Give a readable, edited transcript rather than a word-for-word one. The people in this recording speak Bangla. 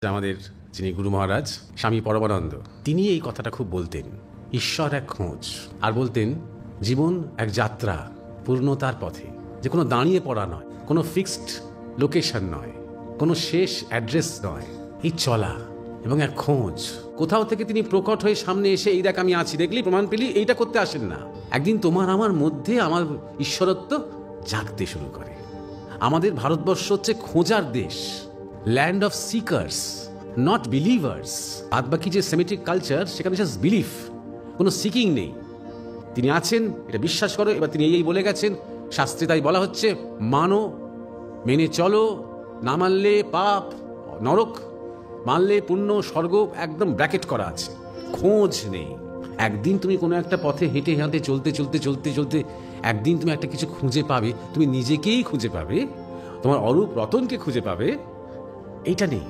আমাদের যিনি গুরু মহারাজ স্বামী পরমানন্দ, তিনি এই কথাটা খুব বলতেন, ঈশ্বর এক খোঁজ। আর বলতেন জীবন এক যাত্রা পূর্ণতার পথে, যে কোনো দাঁড়িয়ে পড়া নয়, কোনো ফিক্সড লোকেশন নয়, কোনো শেষ অ্যাড্রেস নয়, এই চলা এবং এক খোঁজ। কোথাও থেকে তিনি প্রকট হয়ে সামনে এসে এই দেখ আমি আছি, দেখলি প্রমাণ পেলি, এইটা করতে আসেন না। একদিন তোমার আমার মধ্যে আমার ঈশ্বরত্ব জাগতে শুরু করে। আমাদের ভারতবর্ষ হচ্ছে খোঁজার দেশ, land of seekers, not believers. বাদ বাকি যে সেমিটিক কালচার, সেখানে জাস্ট বিলিফ, কোনো সিকিং নেই। তিনি আছেন, এটা বিশ্বাস করো। এবার তিনি এই বলে গেছেন, শাস্ত্রে তাই বলা হচ্ছে, মানো, মেনে চলো, না মানলে পাপ নরক, মানলে পুণ্য স্বর্গ, একদম ব্র্যাকেট করা আছে। খোঁজ নেই। একদিন তুমি কোনো একটা পথে হেঁটে হেঁটে চলতে চলতে চলতে চলতে একদিন তুমি একটা কিছু খুঁজে পাবে, তুমি নিজেকেই খুঁজে পাবে, তোমার অরূপ রতনকে খুঁজে পাবে, এইটা নেই।